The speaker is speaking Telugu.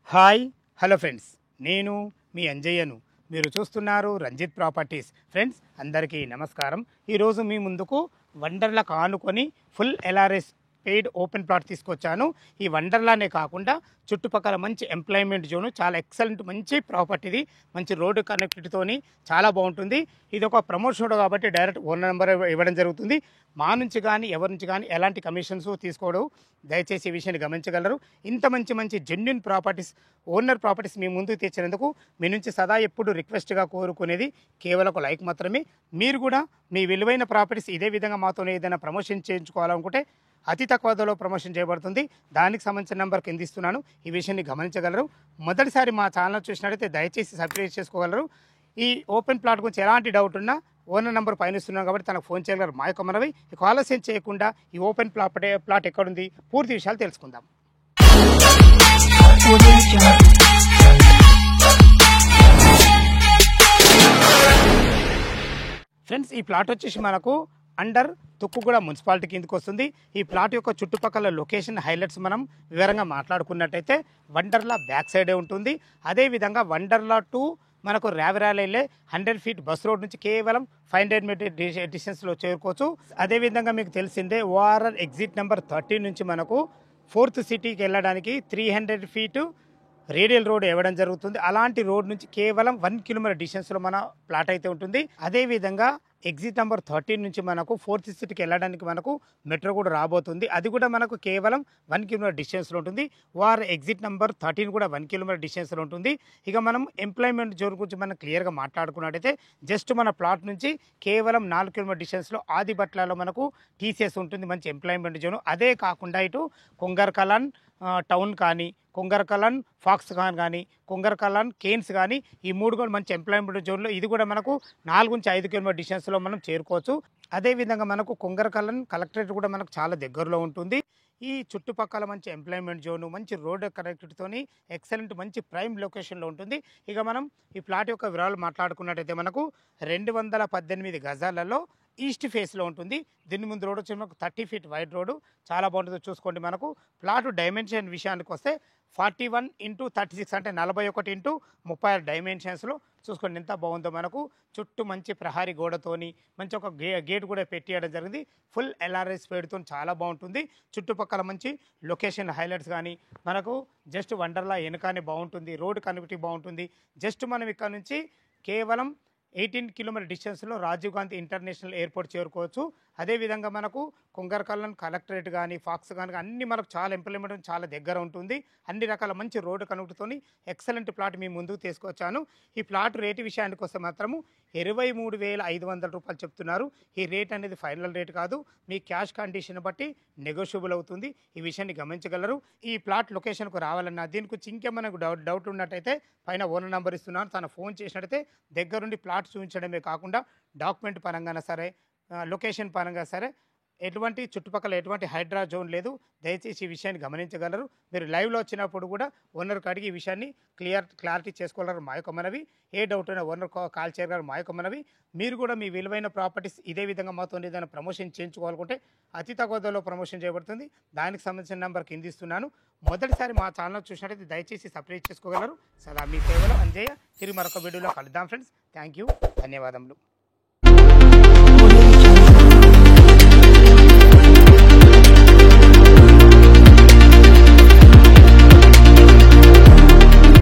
హాయ్ హలో ఫ్రెండ్స్, నేను మీ అంజయ్యను. మీరు చూస్తున్నారు రంజిత్ ప్రాపర్టీస్. ఫ్రెండ్స్ అందరికీ నమస్కారం. ఈరోజు మీ ముందుకు వండర్లకు ఆనుకొని full LRS paid open plot తీసుకొచ్చాను. ఈ వండర్లానే కాకుండా చుట్టుపక్కల మంచి ఎంప్లాయ్మెంట్ జోను, చాలా ఎక్సలెంట్ మంచి ప్రాపర్టీది, మంచి రోడ్డు కనెక్టివిటీతోని చాలా బాగుంటుంది. ఇది ఒక ప్రమోషన్ కాబట్టి డైరెక్ట్ ఓనర్ నెంబర్ ఇవ్వడం జరుగుతుంది. మా నుంచి కానీ ఎవరి నుంచి కానీ ఎలాంటి కమిషన్స్ తీసుకోవడం, దయచేసి ఈ విషయాన్ని గమనించగలరు. ఇంత మంచి మంచి జెన్యున్ ప్రాపర్టీస్, ఓనర్ ప్రాపర్టీస్ మీ ముందుకు తెచ్చినందుకు మీ నుంచి సదా ఎప్పుడు రిక్వెస్ట్గా కోరుకునేది కేవలం ఒక లైక్ మాత్రమే. మీరు కూడా మీ విలువైన ప్రాపర్టీస్ ఇదే విధంగా మాతోనే ఏదైనా ప్రమోషన్ చేయించుకోవాలనుకుంటే అతి తక్కువ ధరలో ప్రమోషన్ చేయబడుతుంది. దానికి సంబంధించిన నెంబర్ కింద ఇస్తున్నాను, ఈ విషయాన్ని గమనించగలరు. మొదటిసారి మా ఛానల్ చూసినట్లయితే దయచేసి సబ్స్క్రైబ్ చేసుకోగలరు. ఈ ఓపెన్ ప్లాట్ గురించి ఎలాంటి డౌట్ ఉన్నా ఓనర్ నెంబర్ పైన ఇస్తున్నాం కాబట్టి తనకు ఫోన్ చేయగలరు. మా యొక్క మనవి. ఇక ఆలస్యం చేయకుండా ఈ ఓపెన్ ప్లాట్ ఎక్కడుంది, పూర్తి విషయాలు తెలుసుకుందాం. ఫ్రెండ్స్, ఈ ప్లాట్ వచ్చేసి మనకు అండర్ తుక్కుగూడ మున్సిపాలిటీ కిందకి వస్తుంది. ఈ ప్లాట్ యొక్క చుట్టుపక్కల లొకేషన్ హైలైట్స్ మనం వివరంగా మాట్లాడుకున్నట్టయితే వండర్లా బ్యాక్ సైడే ఉంటుంది. అదేవిధంగా వండర్లా టు మనకు రావిరాల వెళ్ళే 100 ఫీట్ బస్ రోడ్ నుంచి కేవలం 500 మీటర్ డిస్టెన్స్లో చేరుకోవచ్చు. అదేవిధంగా మీకు తెలిసిందే ఓఆర్ఆర్ ఎగ్జిట్ నెంబర్ 13 నుంచి మనకు 4th సిటీకి వెళ్ళడానికి 300 ఫీటు రేడియల్ రోడ్ ఇవ్వడం జరుగుతుంది. అలాంటి రోడ్ నుంచి కేవలం 1 కిలోమీటర్ డిస్టెన్స్లో మన ప్లాట్ అయితే ఉంటుంది. అదేవిధంగా ఎగ్జిట్ నెంబర్ 13 నుంచి మనకు 4th సిటీకి వెళ్ళడానికి మనకు మెట్రో కూడా రాబోతుంది. అది కూడా మనకు కేవలం 1 కిలోమీటర్ డిస్టెన్స్లో ఉంటుంది. వారు ఎగ్జిట్ నెంబర్ 13 కూడా 1 కిలోమీటర్ డిస్టెన్స్లో ఉంటుంది. ఇక మనం ఎంప్లాయ్మెంట్ జోన్ గురించి మనం క్లియర్గా మాట్లాడుకున్నట్టయితే జస్ట్ మన ప్లాట్ నుంచి కేవలం 4 కిలోమీటర్ డిస్టెన్స్లో ఆదిబట్లలో మనకు టీసీఎస్ ఉంటుంది, మంచి ఎంప్లాయ్మెంట్ జోన్. అదే కాకుండా ఇటు కొంగర్కలాన్ టౌన్ కానీ, కొంగర్కలాన్ ఫాక్స్ఖాన్ కానీ, కొంగర్కలాన్ కేన్స్ కానీ, ఈ మూడు కూడా మంచి ఎంప్లాయ్మెంట్ జోన్లో. ఇది కూడా మనకు 4 నుంచి 5 కిలోమీటర్ డిస్టెన్స్లో మనం చేరుకోవచ్చు. అదేవిధంగా మనకు కొంగర్కలాన్ కలెక్టరేట్ కూడా మనకు చాలా దగ్గరలో ఉంటుంది. ఈ చుట్టుపక్కల మంచి ఎంప్లాయ్మెంట్ జోను, మంచి రోడ్ కనెక్టివిటీతోని ఎక్సలెంట్ మంచి ప్రైమ్ లొకేషన్లో ఉంటుంది. ఇక మనం ఈ ప్లాట్ యొక్క వివరాలు మాట్లాడుకున్నట్టయితే మనకు 218 గజాలలో ఈస్ట్ ఫేస్లో ఉంటుంది. దీని ముందు రోడ్ వచ్చి మనకు 30 ఫీట్ వైడ్ రోడ్డు, చాలా బాగుంటుంది. చూసుకోండి. మనకు ప్లాట్ డైమెన్షన్ విషయానికి వస్తే 41x36 అంటే 41x36 డైమెన్షన్స్లో చూసుకోండి ఎంత బాగుందో. మనకు చుట్టూ మంచి ప్రహారీ గోడతోని మంచి ఒక గేట్ కూడా పెట్టియడం జరిగింది. ఫుల్ ఎల్ఆర్ఎస్ పేరుతో చాలా బాగుంటుంది. చుట్టుపక్కల మంచి లొకేషన్ హైలైట్స్ కానీ మనకు జస్ట్ వండర్లా వెనకానే బాగుంటుంది. రోడ్ కనెక్టివిటీ బాగుంటుంది. జస్ట్ మనం ఇక్కడ నుంచి కేవలం 18 కిలోమీటర్ డిస్టెన్స్లో రాజీవ్ గాంధీ ఇంటర్నేషనల్ ఎయిర్పోర్ట్ చేరుకోవచ్చు. అదేవిధంగా మనకు కొంగర్కలాన్ కలెక్టరేట్ కానీ, ఫాక్స్ఖాన్ కానీ అన్ని మనకు చాలా ఎంప్లాయ్మెంట్ చాలా దగ్గర ఉంటుంది. అన్ని రకాల మంచి రోడ్డు కనెక్ట్తోని ఎక్సలెంట్ ప్లాట్ మీ ముందుకు తీసుకొచ్చాను. ఈ ప్లాట్ రేటు విషయానికి వస్తే మాత్రము 23,500 రూపాయలు చెప్తున్నారు. ఈ రేట్ అనేది ఫైనల్ రేట్ కాదు, మీ క్యాష్ కండిషన్ బట్టి నెగోషియబుల్ అవుతుంది. ఈ విషయాన్ని గమనించగలరు. ఈ ప్లాట్ లొకేషన్కు రావాలన్నా దీని గురించి ఇంకేమైనా డౌట్ ఉన్నట్టయితే పైన ఓనర్ నెంబర్ ఇస్తున్నాను, తన ఫోన్ చేసినట్టయితే దగ్గరుండి ప్లాట్ చూపించడమే కాకుండా డాక్యుమెంట్ పరంగా సరే, లొకేషన్ పరంగా సరే, ఎటువంటి చుట్టుపక్కల ఎటువంటి హైడ్రా జోన్ లేదు. దయచేసి ఈ విషయాన్ని గమనించగలరు. మీరు లైవ్లో వచ్చినప్పుడు కూడా ఓనర్కి అడిగి ఈ విషయాన్ని క్లారిటీ చేసుకోగలరు. మా యొక్క మనవి. ఏ డౌట్ అయినా ఓనర్ కాల్ చేయగలరు. మా యొక్క మనవి. మీరు కూడా మీ విలువైన ప్రాపర్టీస్ ఇదే విధంగా మాతో ఏదైనా ప్రమోషన్ చేయించుకోవాలనుకుంటే అతి తక్కువ ధరలో ప్రమోషన్ చేయబడుతుంది. దానికి సంబంధించిన నెంబర్ కింద ఇస్తున్నాను. మొదటిసారి మా ఛానల్ చూసినట్టయితే దయచేసి సబ్స్క్రైబ్ చేసుకోగలరు. సదా మీ సేవలో అంజయ్య. తిరిగి మరొక వీడియోలో కలుద్దాం ఫ్రెండ్స్. థ్యాంక్ యూ, ధన్యవాదములు.